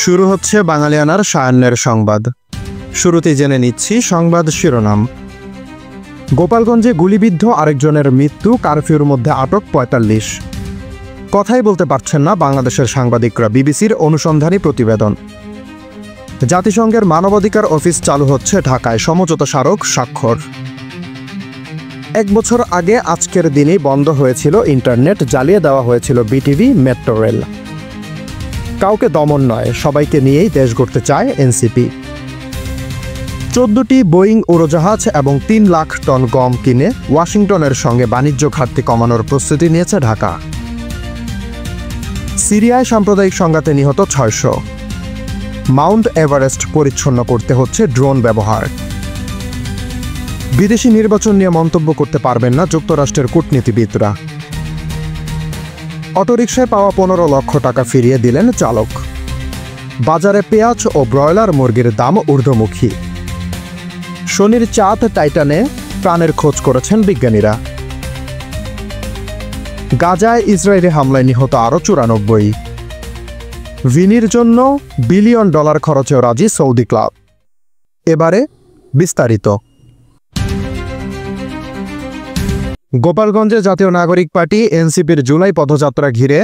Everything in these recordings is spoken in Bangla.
শুরু হচ্ছে বাঙালিয়ানার সায়ান্নের সংবাদ। শুরুতেই জেনে নিচ্ছি সংবাদ শিরোনাম। গোপালগঞ্জে গুলিবিদ্ধ আরেকজনের মৃত্যু, কারফিউর মধ্যে আটক ৪৫। কথাই বলতে পারছেন না বাংলাদেশের সাংবাদিকরা, বিবিসির অনুসন্ধানী প্রতিবেদন। জাতিসংঘের মানবাধিকার অফিস চালু হচ্ছে ঢাকায়, সমঝোতা স্মারক স্বাক্ষর। ১ বছর আগে আজকের দিনেই বন্ধ হয়েছিল ইন্টারনেট, জ্বালিয়ে দেওয়া হয়েছিল বিটিভি, মেট্রো রেল। কাউকে দমন নয়, সবাইকে নিয়েই দেশ গড়তে চায় এনসিপি। ১৪টি বোয়িং উড়োজাহাজ এবং ৩ লাখ টন গম কিনে ওয়াশিংটনের সঙ্গে বাণিজ্য ঘাটতি কমানোর প্রস্তুতি নিয়েছে ঢাকা। সিরিয়ায় সাম্প্রদায়িক সংঘাতে নিহত ৬০০। মাউন্ট এভারেস্ট পরিচ্ছন্ন করতে হচ্ছে ড্রোন ব্যবহার। বিদেশি নির্বাচন নিয়ে মন্তব্য করতে পারবেন না যুক্তরাষ্ট্রের কূটনীতিবিদরা। অটোরিকশায় পাওয়া ১৫ লক্ষ টাকা ফিরিয়ে দিলেন চালক। বাজারে পেঁয়াজ ও ব্রয়লার মুরগির দাম ঊর্ধ্বমুখী। শনির চাঁদ টাইটানে প্রাণের খোঁজ করেছেন বিজ্ঞানীরা। গাজায় ইসরায়েলি হামলায় নিহত আরও ৯৪। ভিনির জন্য বিলিয়ন ডলার খরচেও রাজি সৌদি ক্লাব। এবারে বিস্তারিত। গোপালগঞ্জে জাতীয় নাগরিক পার্টি এনসিপির জুলাই পদযাত্রা ঘিরে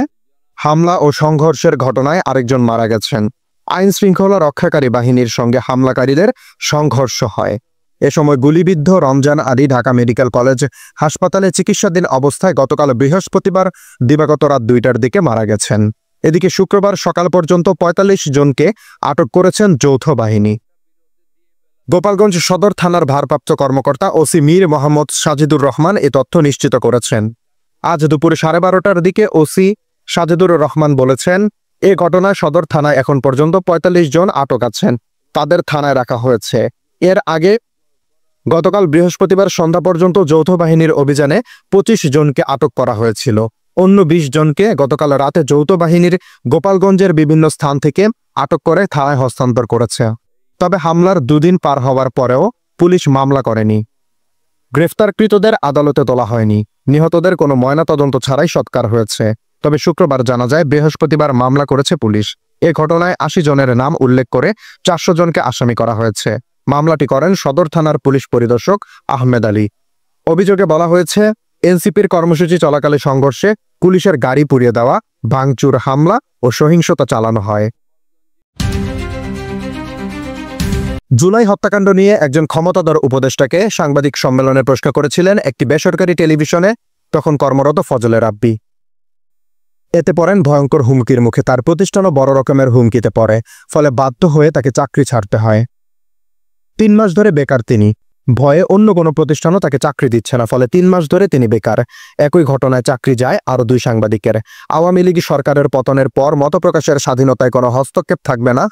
হামলা ও সংঘর্ষের ঘটনায় আরেকজন মারা গেছেন। আইন শৃঙ্খলা রক্ষাকারী বাহিনীর সঙ্গে হামলাকারীদের সংঘর্ষ হয়। এ সময় গুলিবিদ্ধ রমজান আলী ঢাকা মেডিকেল কলেজ হাসপাতালে চিকিৎসাধীন অবস্থায় গতকাল বৃহস্পতিবার দিবাগত রাত ২টার দিকে মারা গেছেন। এদিকে শুক্রবার সকাল পর্যন্ত ৪৫ জনকে আটক করেছেন যৌথ বাহিনী। গোপালগঞ্জ সদর থানার ভারপ্রাপ্ত কর্মকর্তা ওসি মীর মোহাম্মদ সাজিদুর রহমান এ তথ্য নিশ্চিত করেছেন। আজ দুপুরে ১২:৩০টার দিকে ওসি সাজিদুর রহমান বলেছেন, এ ঘটনায় সদর থানায় এখন পর্যন্ত ৪৫ জন আটক আছেন, তাদের থানায় রাখা হয়েছে। এর আগে গতকাল বৃহস্পতিবার সন্ধ্যা পর্যন্ত যৌথ বাহিনীর অভিযানে ২৫ জনকে আটক করা হয়েছিল। অন্য ২০ জনকে গতকাল রাতে যৌথ বাহিনীর গোপালগঞ্জের বিভিন্ন স্থান থেকে আটক করে থানায় হস্তান্তর করেছে। তবে হামলার ২ দিন পার হওয়ার পরেও পুলিশ মামলা করেনি। গ্রেফতারকৃতদের আদালতে তোলা হয়নি। নিহতদের কোনো ময়নাতদন্ত ছাড়াই সৎকার হয়েছে। তবে শুক্রবার জানা যায় বৃহস্পতিবার মামলা করেছে পুলিশ। এ ঘটনায় ৮০ জনের নাম উল্লেখ করে ৪০০ জনকে আসামি করা হয়েছে। মামলাটি করেন সদর থানার পুলিশ পরিদর্শক আহমেদ আলী। অভিযোগে বলা হয়েছে, এনসিপির কর্মসূচি চলাকালে সংঘর্ষে পুলিশের গাড়ি পুড়িয়ে দেওয়া, ভাঙচুর, হামলা ও সহিংসতা চালানো হয়। জুলাই হত্যাকাণ্ড নিয়ে একজন ক্ষমতাধর উপদেষ্টাকে সাংবাদিক সম্মেলনে প্রশ্ন করেছিলেন একটি বেসরকারি টেলিভিশনে তখন কর্মরত ফজলে রাব্বি। এতে পড়েন ভয়ঙ্কর হুমকির মুখে। তার প্রতিষ্ঠানও বড় রকমের হুমকিতে পড়ে, ফলে বাধ্য হয়ে তাকে চাকরি ছাড়তে হয়। ৩ মাস ধরে বেকার তিনি। ভয়ে অন্য কোনো প্রতিষ্ঠানও তাকে চাকরি দিচ্ছে না, ফলে ৩ মাস ধরে তিনি বেকার। একই ঘটনায় চাকরি যায় আরও ২ সাংবাদিকের। আওয়ামী লীগ সরকারের পতনের পর মতপ্রকাশের স্বাধীনতায় কোনো হস্তক্ষেপ থাকবে না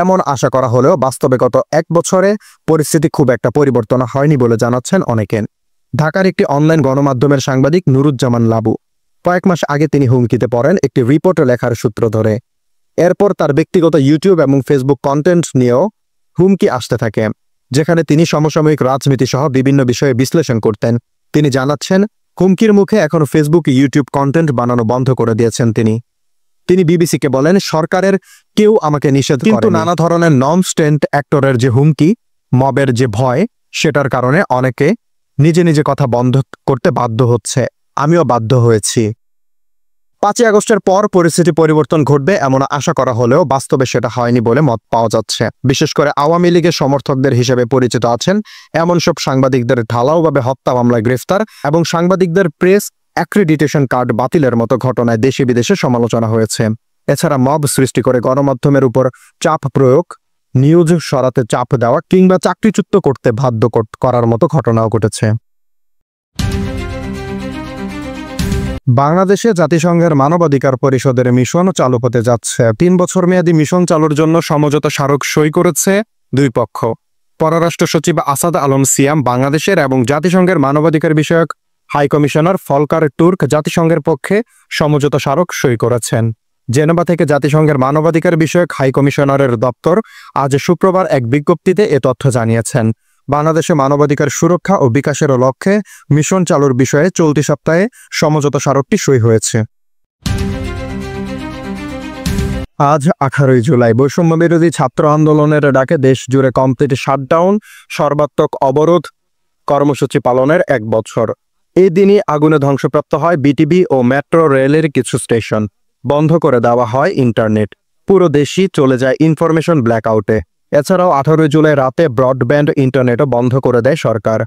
এমন আশা করা হলেও বাস্তবে গত ১ বছরে পরিস্থিতি খুব একটা পরিবর্তন হয়নি বলে জানাচ্ছেন অনেকে। ঢাকার একটি অনলাইন গণমাধ্যমের সাংবাদিক নুরুজ্জামান লাবু। কয়েক মাস আগে তিনি হুমকিতে পড়েন একটি রিপোর্ট লেখার সূত্র ধরে। এরপর তার ব্যক্তিগত ইউটিউব এবং ফেসবুক কন্টেন্ট নিয়েও হুমকি আসতে থাকে, যেখানে তিনি সমসাময়িক রাজনীতি সহ বিভিন্ন বিষয়ে বিশ্লেষণ করতেন। তিনি জানাচ্ছেন, হুমকির মুখে এখন ফেসবুক, ইউটিউব কন্টেন্ট বানানো বন্ধ করে দিয়েছেন তিনি বিবিসিকে বলেন, সরকারের কেউ আমাকে নিষেধ করে, কিন্তু নানা ধরনের নন স্টেন্ট অ্যাক্টরের যে হুমকি, মবের যে ভয়, সেটার কারণে অনেকে নিজে নিজে কথা বন্ধ করতে বাধ্য হচ্ছে। আমিও বাধ্য হয়েছি। ৫ই আগস্টের পর পরিস্থিতি পরিবর্তন ঘটবে এমন আশা করা হলেও বাস্তবে সেটা হয়নি বলে মত পাওয়া যাচ্ছে। বিশেষ করে আওয়ামী লীগের সমর্থকদের হিসেবে পরিচিত আছেন এমন সব সাংবাদিকদের ঢালাওভাবে হত্যা মামলায় গ্রেফতার এবং সাংবাদিকদের প্রেস অ্যাক্রিডিটেশন কার্ড বাতিলের মতো ঘটনায় দেশে বিদেশে সমালোচনা হয়েছে। এছাড়া মব সৃষ্টি করে গণমাধ্যমের উপর চাপ প্রয়োগ, নিউজ সরাতে চাপ দেওয়া কিংবা চাকরিচ্যুত করতে বাধ্য করার মতো ঘটনাও ঘটেছে। বাংলাদেশে জাতিসংঘের মানবাধিকার পরিষদের মিশন চালু হতে যাচ্ছে। ৩ বছর মেয়াদী মিশন চালুর জন্য সমঝোতা স্মারক সই করেছে ২ পক্ষ। পররাষ্ট্র সচিব আসাদ আলম সিয়াম বাংলাদেশের এবং জাতিসংঘের মানবাধিকার বিষয়ক হাই কমিশনার ফলকার টুর্ক জাতিসংঘের পক্ষে সমঝোতা স্মারক সই করেছেন। জেনেভা থেকে জাতিসংঘের মানবাধিকার বিষয়ক হাই কমিশনারের দপ্তর আজ শুক্রবার এক বিজ্ঞপ্তিতে এ তথ্য জানিয়েছেন। বাংলাদেশে মানবাধিকার সুরক্ষা ও বিকাশের লক্ষ্যে মিশন চালুর বিষয়ে চলতি সপ্তাহে সমঝোতা স্মারকটি সই হয়েছে। আজ 18 জুলাই বৈষম্য বিরোধী ছাত্র আন্দোলনের ডাকে দেশ জুড়ে কমপ্লিট শাটডাউন, সর্বাত্মক অবরোধ কর্মসূচি পালনের 1 বছর। এই দিনই আগুনে ধ্বংসপ্রাপ্ত হয় বিটিবি ও মেট্রো রেলের কিছু স্টেশন, বন্ধ করে দেওয়া হয় ইন্টারনেট, পুরো দেশই চলে যায় ইনফরমেশন ব্ল্যাকআউটে। এছাড়াও 18 জুলাই রাতে ব্রডব্যান্ড ইন্টারনেটও বন্ধ করে দেয় সরকার।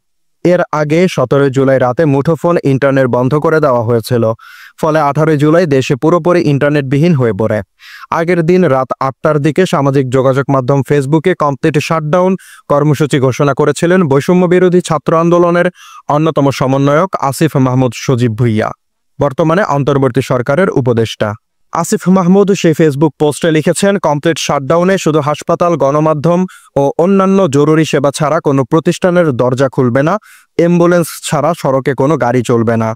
এর আগে 17 জুলাই রাতে মুঠোফোন ইন্টারনেট বন্ধ করে দেওয়া হয়েছিল, ফলে 18 জুলাই দেশে পুরোপুরি ইন্টারনেটবিহীন হয়ে পড়ে। আগের দিন রাত 8টার দিকে সামাজিক যোগাযোগ মাধ্যম ফেসবুকে কমপ্লিট শাটডাউন কর্মসূচি ঘোষণা করেছিলেন বৈষম্য বিরোধী ছাত্র আন্দোলনের অন্যতম সমন্বয়ক আসিফ মাহমুদ সজীব ভুইয়া, বর্তমানে অন্তর্বর্তী সরকারের উপদেষ্টা। আসিফ মাহমুদ সেই ফেসবুক পোস্টে লিখেছেন, কমপ্লিট শাটডাউনে শুধু হাসপাতাল, গণমাধ্যম ও অন্যান্য জরুরি সেবা ছাড়া কোনো প্রতিষ্ঠানের দরজা খুলবে না, অ্যাম্বুলেন্স ছাড়া সড়কে কোনো গাড়ি চলবে না।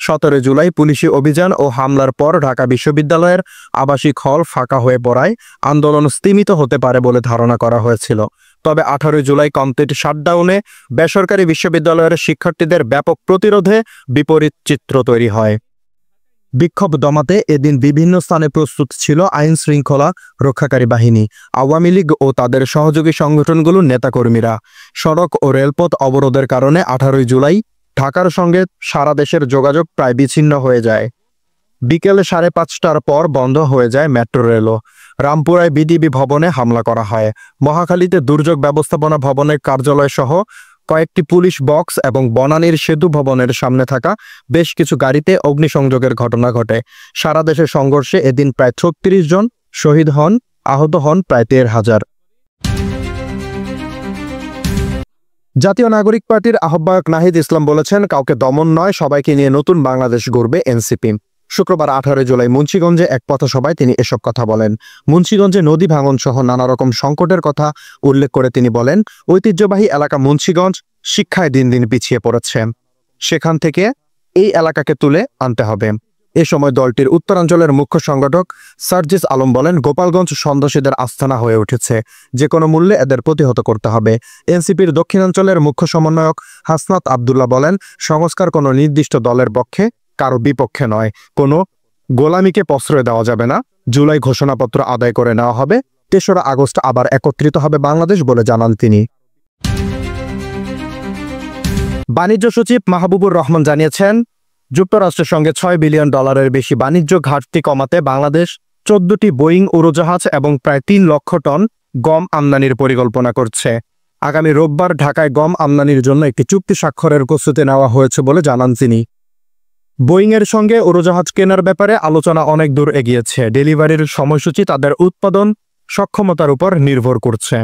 17 জুলাই পুলিশি অভিযান ও হামলার পর ঢাকা বিশ্ববিদ্যালয়ের আবাসিক হল ফাঁকা হয়ে পড়ায় আন্দোলন স্তিমিত হতে পারে বলে ধারণা করা হয়েছিল। তবে 18 জুলাই কমপ্লিট শাটডাউনে বেসরকারি বিশ্ববিদ্যালয়ের শিক্ষার্থীদের ব্যাপক প্রতিরোধে বিপরীত চিত্র তৈরি হয়। বিক্ষোভ দমাতে এদিন বিভিন্ন স্থানে প্রস্তুত ছিল আইন শৃঙ্খলা রক্ষাকারী বাহিনী, আওয়ামী লীগ ও তাদের সহযোগী সংগঠনগুলোর নেতাকর্মীরা। সড়ক ও রেলপথ অবরোধের কারণে 18 জুলাই ঢাকার সঙ্গে সারা দেশের যোগাযোগ প্রায় বিচ্ছিন্ন হয়ে যায়। বিকেল 5:30টার পর বন্ধ হয়ে যায় মেট্রো রেলও। রামপুরায় বিডিবি ভবনে হামলা করা হয়। মহাখালীতে দুর্যোগ ব্যবস্থাপনা ভবনের কার্যালয় সহ কয়েকটি পুলিশ বক্স এবং বনানীর সেতু ভবনের সামনে থাকা বেশ কিছু গাড়িতে অগ্নিসংযোগের ঘটনা ঘটে। সারা দেশের সংঘর্ষে এদিন প্রায় 36 জন শহীদ হন, আহত হন প্রায় 13,000। জাতীয় নাগরিক পার্টির আহ্বায়ক নাহিদ ইসলাম বলেছেন, কাউকে দমন নয়, সবাইকে নিয়ে নতুন বাংলাদেশ গড়বে এনসিপি। শুক্রবার 18 জুলাই মুন্সিগঞ্জে এক পথসভায় তিনি এসব কথা বলেন। মুন্সিগঞ্জে নদী ভাঙন সহ নানা রকম সংকটের কথা উল্লেখ করে তিনি বলেন, ঐতিহ্যবাহী এলাকা মুন্সিগঞ্জ শিক্ষায় দিন দিন পিছিয়ে পড়েছে, সেখান থেকে এই এলাকাকে তুলে আনতে হবে। এ সময় দলটির উত্তরাঞ্চলের মুখ্য সংগঠক সার্জিস আলম বলেন, গোপালগঞ্জ সন্ত্রাসীদের আস্তানা হয়ে উঠেছে, যে কোনো মূল্যে এদের প্রতিহত করতে হবে। এনসিপির দক্ষিণাঞ্চলের মুখ্য সমন্বয়ক হাসনাত আবদুল্লাহ বলেন, সংস্কার কোনো নির্দিষ্ট দলের পক্ষে, কারো বিপক্ষে নয়, কোনো গোলামিকে প্রশ্রয় দেওয়া যাবে না। জুলাই ঘোষণাপত্র আদায় করে নেওয়া হবে, 3রা আগস্ট আবার একত্রিত হবে বাংলাদেশ বলে জানান তিনি। বাণিজ্য সচিব মাহবুবুর রহমান জানিয়েছেন, যুক্তরাষ্ট্রের সঙ্গে $6 বিলিয়ন বেশি বাণিজ্য ঘাটতি কমাতে বাংলাদেশ 14টি বোয়িং উড়োজাহাজ এবং প্রায় 3 লক্ষ টন গম আমদানির পরিকল্পনা করছে। আগামী রোববার ঢাকায় গম আমদানির জন্য একটি চুক্তি স্বাক্ষরের প্রস্তুতি নেওয়া হয়েছে বলে জানান তিনি। বোয়িংয়ের সঙ্গে উড়োজাহাজ কেনার ব্যাপারে আলোচনা অনেক দূর এগিয়েছে। ডেলিভারির সময়সূচি তাদের উৎপাদন সক্ষমতার উপর নির্ভর করছে।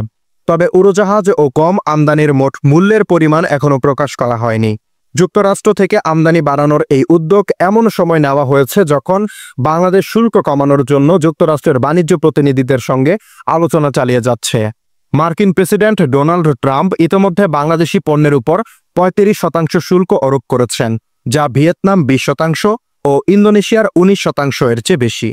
তবে উড়োজাহাজ ও গম আমদানির মোট মূল্যের পরিমাণ এখনও প্রকাশ করা হয়নি। যুক্তরাষ্ট্র থেকে আমদানি বাড়ানোর এই উদ্যোগ এমন সময় নেওয়া হয়েছে যখন বাংলাদেশ শুল্ক কমানোর জন্য যুক্তরাষ্ট্রের বাণিজ্য প্রতিনিধিদের সঙ্গে আলোচনা চালিয়ে যাচ্ছে। মার্কিন প্রেসিডেন্ট ডোনাল্ড ট্রাম্প ইতোমধ্যে বাংলাদেশি পণ্যের উপর 35% শুল্ক আরোপ করেছেন, যা ভিয়েতনাম 20% ও ইন্দোনেশিয়ার 19% এর চেয়ে বেশি।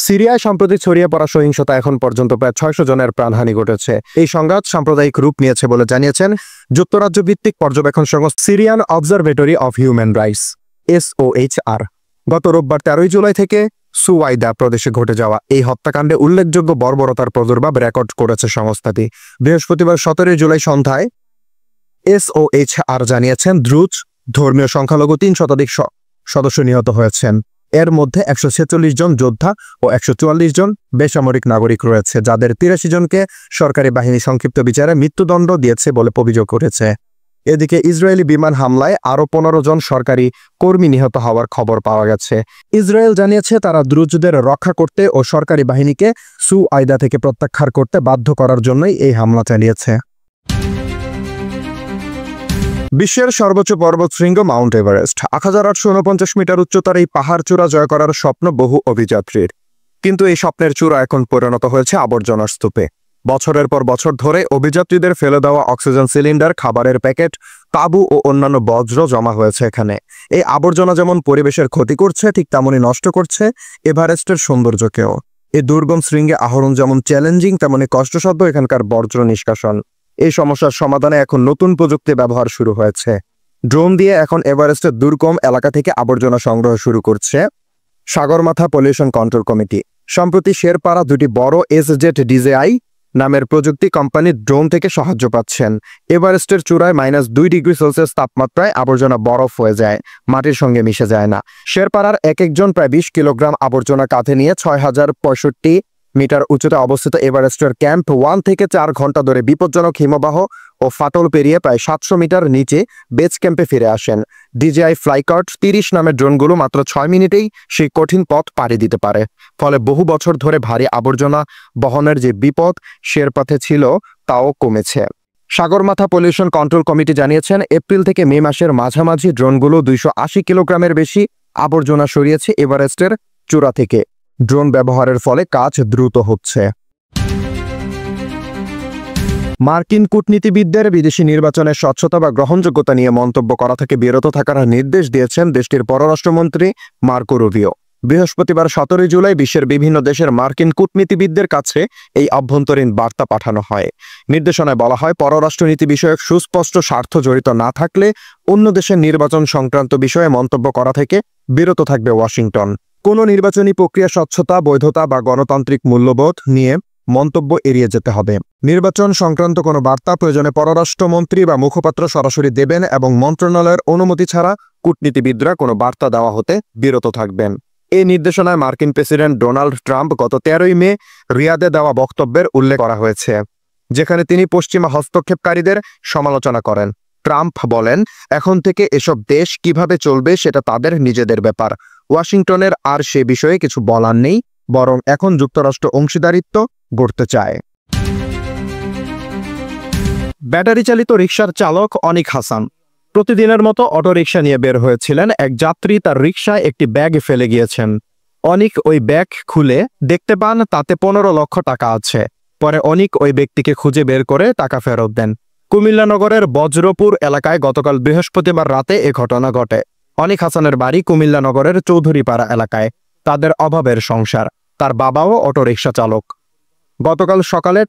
সিরিয়ায় সম্প্রতি ছড়িয়ে পড়া সহিংসতা এখন পর্যন্ত প্রায় 600 জনের প্রাণহানি ঘটেছে। এই সংঘাত সাম্প্রদায়িক রূপ নিয়েছে বলে জানিয়েছেন যুক্তরাজ্য ভিত্তিক পর্যবেক্ষণ সংস্থা Syrian observatory of human rights SOHR। গত রোববার 13 জুলাই থেকে সুওয়াইদা প্রদেশে ঘটে যাওয়া এই হত্যাকাণ্ডে উল্লেখযোগ্য বর্বরতার প্রাদুর্ভাব রেকর্ড করেছে সংস্থাটি। বৃহস্পতিবার 17 জুলাই সন্ধ্যায় SOHR জানিয়েছেন, দ্রুজ ধর্মীয় সংখ্যালঘু 3 শতাধিক সদস্য নিহত হয়েছেন। এর মধ্যে 146 জন যোদ্ধা ও 144 জন বেসামরিক নাগরিক রয়েছে, যাদের 83 জনকে সরকারি বাহিনী সংক্ষিপ্ত বিচারে মৃত্যুদণ্ড দিয়েছে বলে অভিযোগ উঠেছে। এদিকে ইসরায়েলি বিমান হামলায় আরও 15 জন সরকারি কর্মী নিহত হওয়ার খবর পাওয়া গেছে। ইসরায়েল জানিয়েছে তারা দ্রুজদের রক্ষা করতে ও সরকারি বাহিনীকে সুওয়াইদা থেকে প্রত্যাহার করতে বাধ্য করার জন্যই এই হামলা চালিয়েছে। বিশ্বের সর্বোচ্চ পর্বতশৃঙ্গ মাউন্ট এভারেস্ট 1849 মিটার উচ্চতার এই পাহাড় চূড়া জয় করার স্বপ্ন বহু অভিযাত্রীর, কিন্তু এই স্বপ্নের চূড়া এখন পরিণত হয়েছে আবর্জনার স্তূপে। বছরের পর বছর ধরে অভিযাত্রীদের ফেলে দেওয়া অক্সিজেন সিলিন্ডার, খাবারের প্যাকেট, তাঁবু ও অন্যান্য বজ্র জমা হয়েছে এখানে। এই আবর্জনা যেমন পরিবেশের ক্ষতি করছে, ঠিক তেমনই নষ্ট করছে এভারেস্টের সৌন্দর্যকেও। এই দুর্গম শৃঙ্গে আরোহণ যেমন চ্যালেঞ্জিং, তেমনি কষ্টসাধ্য এখানকার বর্জ্য নিষ্কাশন। এই সমস্যার সমাধানে এখন নতুন প্রযুক্তি ব্যবহার শুরু হয়েছে। ড্রোন দিয়ে এখন এভারেস্টের দুর্গম এলাকা থেকে আবর্জনা সংগ্রহ শুরু করছে সাগরমাথা পলিউশন কন্ট্রোল কমিটি সম্প্রতি শেরপাড়া দুটি বড় এসজেড ডিজেআই নামের প্রযুক্তি কোম্পানির ড্রোন থেকে সাহায্য পাচ্ছেন। এভারেস্টের চূড়ায় -2°C তাপমাত্রায় আবর্জনা বরফ হয়ে যায়, মাটির সঙ্গে মিশে যায় না। শেরপাড়ার এক একজন প্রায় 20 কিলোগ্রাম আবর্জনা কাঁধে নিয়ে 6065 মিটার উচ্চতে অবস্থিত এভারেস্টের ক্যাম্প 1 থেকে 4 ঘন্টা ধরে বিপজ্জনক হিমবাহ ও ফাটল পেরিয়ে প্রায় 700 মিটার নিচে বেস ক্যাম্পে ফিরে আসেন। ডিজিআই ফ্লাইকার্ট 30 নামের ড্রোনগুলো মাত্র 6 মিনিটেই সেই কঠিন পথ পাড়ি দিতে পারে। ফলে বহু বছর ধরে ভারী আবর্জনা বহনের যে বিপদ শেরপাথে ছিল তাও কমেছে। সাগরমাথা পলিউশন কন্ট্রোল কমিটি জানিয়েছেন, এপ্রিল থেকে মে মাসের মাঝামাঝি ড্রোনগুলো 280 কিলোগ্রামের বেশি আবর্জনা সরিয়েছে এভারেস্টের চূড়া থেকে। ড্রোন ব্যবহারের ফলে কাজ দ্রুত হচ্ছে। মার্কিন কূটনীতিবিদদের বিদেশি নির্বাচনের স্বচ্ছতা বা গ্রহণযোগ্যতা নিয়ে মন্তব্য করা থেকে বিরত থাকার নির্দেশ দিয়েছেন দেশটির পররাষ্ট্রমন্ত্রী মার্কো রুবিও। বৃহস্পতিবার 17 জুলাই বিশ্বের বিভিন্ন দেশের মার্কিন কূটনীতিবিদদের কাছে এই অভ্যন্তরীণ বার্তা পাঠানো হয়। নির্দেশনায় বলা হয়, পররাষ্ট্রনীতি বিষয়ক সুস্পষ্ট স্বার্থ জড়িত না থাকলে অন্য দেশের নির্বাচন সংক্রান্ত বিষয়ে মন্তব্য করা থেকে বিরত থাকবে ওয়াশিংটন। কোনো নির্বাচনী প্রক্রিয়া স্বচ্ছতা, বৈধতা বা গণতান্ত্রিক মূল্যবোধ নিয়ে মন্তব্য এড়িয়ে যেতে হবে। নির্বাচন সংক্রান্ত কোনো বার্তা প্রয়োজনে পররাষ্ট্রমন্ত্রী বা মুখপাত্র সরাসরি দেবেন এবং মন্ত্রণালয়ের অনুমতি ছাড়া কূটনীতিবিদরা কোনো বার্তা দেওয়া হতে বিরত থাকবেন। এই নির্দেশনায় মার্কিন প্রেসিডেন্ট ডোনাল্ড ট্রাম্প গত 13 মে রিয়াদে দেওয়া বক্তব্যের উল্লেখ করা হয়েছে, যেখানে তিনি পশ্চিমা হস্তক্ষেপকারীদের সমালোচনা করেন। ট্রাম্প বলেন, এখন থেকে এসব দেশ কিভাবে চলবে সেটা তাদের নিজেদের ব্যাপার। ওয়াশিংটনের আর সে বিষয়ে কিছু বলার নেই, বরং এখন যুক্তরাষ্ট্র অংশীদারিত্ব গড়তে চায়। ব্যাটারি চালিত রিকশার চালক অনিক হাসান প্রতিদিনের মতো অটোরিকশা নিয়ে বের হয়েছিলেন। এক যাত্রী তার রিকশায় একটি ব্যাগ ফেলে গিয়েছেন। অনিক ওই ব্যাগ খুলে দেখতে পান তাতে 15 লক্ষ টাকা আছে। পরে অনিক ওই ব্যক্তিকে খুঁজে বের করে টাকা ফেরত দেন। কুমিল্লা নগরের বজ্রপুর এলাকায় গতকাল বৃহস্পতিবার রাতে এ ঘটনা ঘটে। অনিক হাসানের বাড়ি কুমিল্লা নগরের চৌধুরীপাড়া এলাকায়। তাদের অভাবের সংসার, তার বাবাও অটোরিকশা চালক। গতকাল সকালে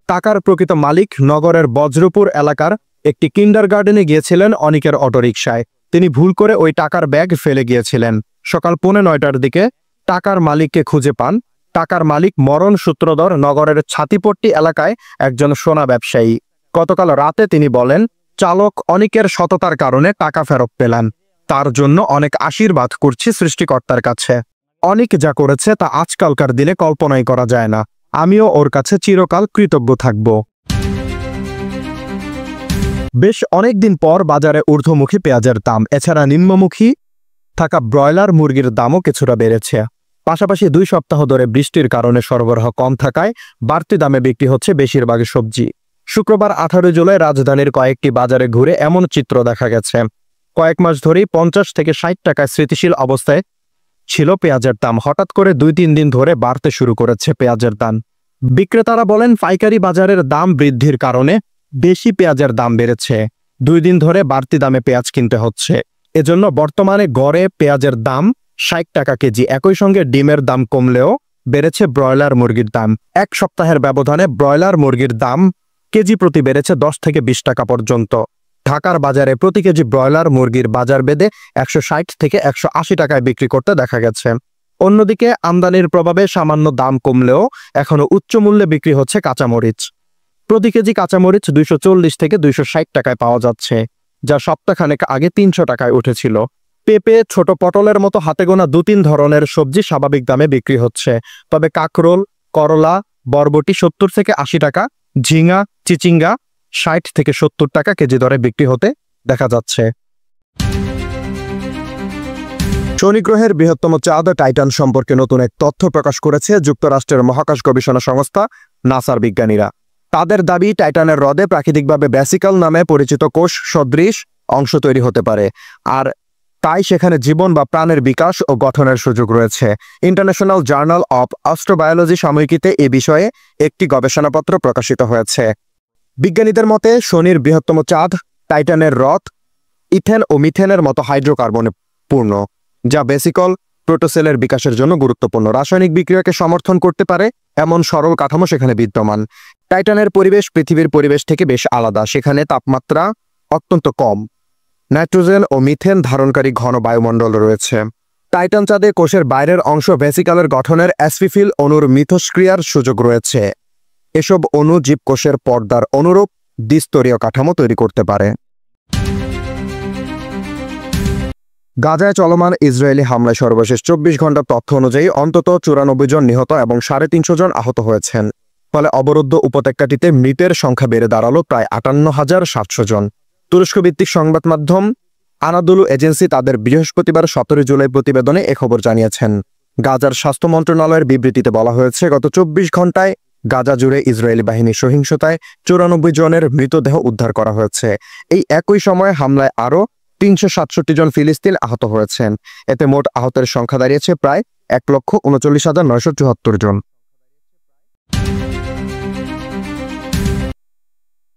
টাকার প্রকৃত মালিক নগরের বজ্রপুর এলাকার একটি কিন্ডারগার্টেনে গিয়েছিলেন অনিকের অটোরিকশায়। তিনি ভুল করে ওই টাকার ব্যাগ ফেলে গিয়েছিলেন। সকাল 9:45টার দিকে টাকার মালিককে খুঁজে পান। টাকার মালিক মরণ সূত্রধর নগরের ছাতিপট্টি এলাকায় একজন সোনা ব্যবসায়ী। গতকাল রাতে তিনি বলেন, চালক অনিকের সততার কারণে টাকা ফেরত পেলেন। তার জন্য অনেক আশীর্বাদ করছি সৃষ্টিকর্তার কাছে। অনিক যা করেছে তা আজকালকার দিনে কল্পনাই করা যায় না। আমিও ওর কাছে চিরকাল কৃতজ্ঞ থাকব। বেশ অনেকদিন পর বাজারে ঊর্ধ্বমুখী পেঁয়াজের দাম, এছাড়া নিম্নমুখী থাকা ব্রয়লার মুরগির দামও কিছুটা বেড়েছে। পাশাপাশি 2 সপ্তাহ ধরে বৃষ্টির কারণে সরবরাহ কম থাকায় বাড়তি দামে বিক্রি হচ্ছে বেশিরভাগ সবজি। শুক্রবার 18 জুলাই রাজধানীর কয়েকটি বাজারে ঘুরে এমন চিত্র দেখা গেছে। কয়েক মাস ধরেই 50 থেকে 60 টাকায় স্থিতিশীল অবস্থায় ছিল পেঁয়াজের দাম। হঠাৎ করে 2-3 দিন ধরে বাড়তে শুরু করেছে পেঁয়াজের দাম। বিক্রেতারা বলেন, পাইকারি বাজারের দাম বৃদ্ধির কারণে বেশি পেঁয়াজের দাম বেড়েছে। 2 দিন ধরে বাড়তি দামে পেঁয়াজ কিনতে হচ্ছে। এজন্য বর্তমানে গড়ে পেঁয়াজের দাম 60 টাকা কেজি। একই সঙ্গে ডিমের দাম কমলেও বেড়েছে ব্রয়লার মুরগির দাম। 1 সপ্তাহের ব্যবধানে ব্রয়লার মুরগির দাম কেজি প্রতি বেড়েছে 10 থেকে 20 টাকা পর্যন্ত। ঢাকার বাজারে প্রতি কেজি ব্রয়লার মুরগির বাজার বেঁধে 160 থেকে 180 টাকায় বিক্রি করতে দেখা গেছে। অন্যদিকে আমদানির প্রভাবে সামান্য দাম কমলেও এখনো উচ্চ মূল্যে বিক্রি হচ্ছে কাঁচামরিচ। প্রতি কেজি কাঁচামরিচ 240 থেকে 260 টাকায় পাওয়া যাচ্ছে, যা সপ্তাহখানেক আগে 300 টাকায় উঠেছিল। পেঁপে, ছোট পটলের মতো হাতে গোনা 2-3 ধরনের সবজি স্বাভাবিক দামে বিক্রি হচ্ছে। তবে কাকরোল, করলা, বরবটি 70 থেকে 80 টাকা, ঝিঙা, চিচিঙ্গা 60 থেকে 70 টাকা কেজি দরে বিক্রি হতে দেখা যাচ্ছে। শনি গ্রহের বৃহত্তম চাঁদ টাইটান সম্পর্কে নতুন এক তথ্য প্রকাশ করেছে যুক্তরাষ্ট্রের মহাকাশ গবেষণা সংস্থা নাসার বিজ্ঞানীরা। তাদের দাবি, টাইটানের হ্রদে প্রাকৃতিকভাবে ভ্যাসিকল নামে পরিচিত কোষ সদৃশ অংশ তৈরি হতে পারে, আর তাই সেখানে জীবন বা প্রাণের বিকাশ ও গঠনের সুযোগ রয়েছে। ইন্টারন্যাশনাল জার্নাল অব অ্যাস্ট্রোবায়োলজি সাময়িকীতে এ বিষয়ে একটি গবেষণাপত্র প্রকাশিত হয়েছে। বিজ্ঞানীদের মতে, শনির বৃহত্তম চাঁদ টাইটানের হ্রদ ইথেন ও মিথেনের মতো হাইড্রোকার্বনে পূর্ণ, যা ভেসিকল প্রোটোসেলের বিকাশের জন্য গুরুত্বপূর্ণ। রাসায়নিক বিক্রিয়াকে সমর্থন করতে পারে এমন সরল কাঠামো সেখানে বিদ্যমান। টাইটানের পরিবেশ পৃথিবীর পরিবেশ থেকে বেশ আলাদা। সেখানে তাপমাত্রা অত্যন্ত কম, নাইট্রোজেন ও মিথেন ধারণকারী ঘন বায়ুমণ্ডল রয়েছে। টাইটান চাঁদে কোষের বাইরের অংশ ভেসিকলের গঠনের অ্যাসফিফিল অণুর মিথস্ক্রিয়ার সুযোগ রয়েছে। এসব অণু জীবকোষের পর্দার অনুরূপ দ্বিস্তরীয় কাঠামো তৈরি করতে পারে। গাজায় চলমান ইসরায়েলি হামলায় সর্বশেষ 24 ঘন্টার তথ্য অনুযায়ী অন্তত 94 জন নিহত এবং 350 জন আহত হয়েছেন। ফলে অবরুদ্ধ উপত্যকাটিতে মৃতের সংখ্যা বেড়ে দাঁড়ালো প্রায় 58,700 জন। তুরস্ক ভিত্তিক সংবাদ মাধ্যম আনাদোলু এজেন্সি তাদের বৃহস্পতিবার 17 জুলাই প্রতিবেদনে এ খবর জানিয়েছেন। গাজার স্বাস্থ্য মন্ত্রণালয়ের বিবৃতিতে বলা হয়েছে, গত 24 ঘন্টায় গাজা জুড়ে ইসরায়েলি বাহিনীর সহিংসতায় 94 জনের মৃতদেহ উদ্ধার করা হয়েছে। এই একই সময়ে হামলায় আরও 367 জন ফিলিস্তিন আহত হয়েছেন। এতে মোট আহতের সংখ্যা দাঁড়িয়েছে প্রায় 1,39,974 জন।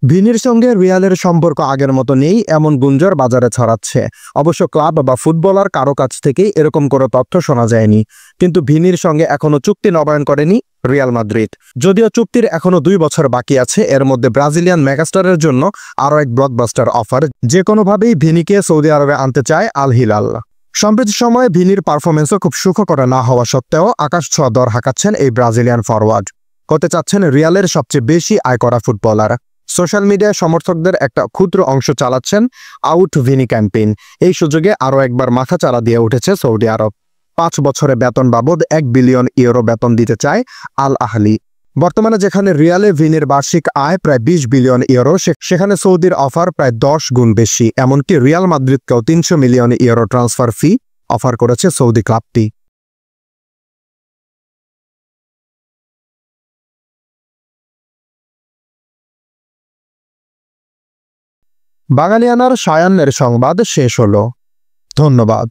ভিনির সঙ্গে রিয়ালের সম্পর্ক আগের মতো নেই এমন গুঞ্জন বাজারে ছড়াচ্ছে। অবশ্য ক্লাব বা ফুটবলার কারো কাছ থেকেই এরকম কোনো তথ্য শোনা যায়নি। কিন্তু ভিনির সঙ্গে এখনো চুক্তি নবায়ন করেনি রিয়াল মাদ্রিদ। যদিও চুক্তির এখনো 2 বছর বাকি আছে, এর মধ্যে ব্রাজিলিয়ান মেগাস্টারের জন্য আরও এক ব্লকবাস্টার অফার। যে কোনোভাবেই ভিনিকে সৌদি আরবে আনতে চায় আল হিলাল। সম্প্রতি সময়ে ভিনির পারফরমেন্সও খুব সুখকর না হওয়া সত্ত্বেও আকাশ ছোঁয়া দর হাঁকাচ্ছেন এই ব্রাজিলিয়ান ফরওয়ার্ড। হতে চাচ্ছেন রিয়ালের সবচেয়ে বেশি আয় করা ফুটবলার। সোশ্যাল মিডিয়ায় সমর্থকদের একটা ক্ষুদ্র অংশ চালাচ্ছেন আউট ভিনি ক্যাম্পেইন। এই সুযোগে আরও একবার মাথাচাড়া দিয়ে উঠেছে সৌদি আরব। 5 বছরে বেতন বাবদ 1 বিলিয়ন ইউরো বেতন দিতে চায় আল আহলি। বর্তমানে যেখানে রিয়ালে ভিনির বার্ষিক আয় প্রায় 20 বিলিয়ন ইউরো, সেখানে সৌদির অফার প্রায় 10 গুণ বেশি। এমনকি রিয়াল মাদ্রিদকেও 300 million euro transfer fee offer করেছে সৌদি ক্লাবটি। বাঙালিয়ানার সায়ান্নের সংবাদ শেষ হলো। ধন্যবাদ।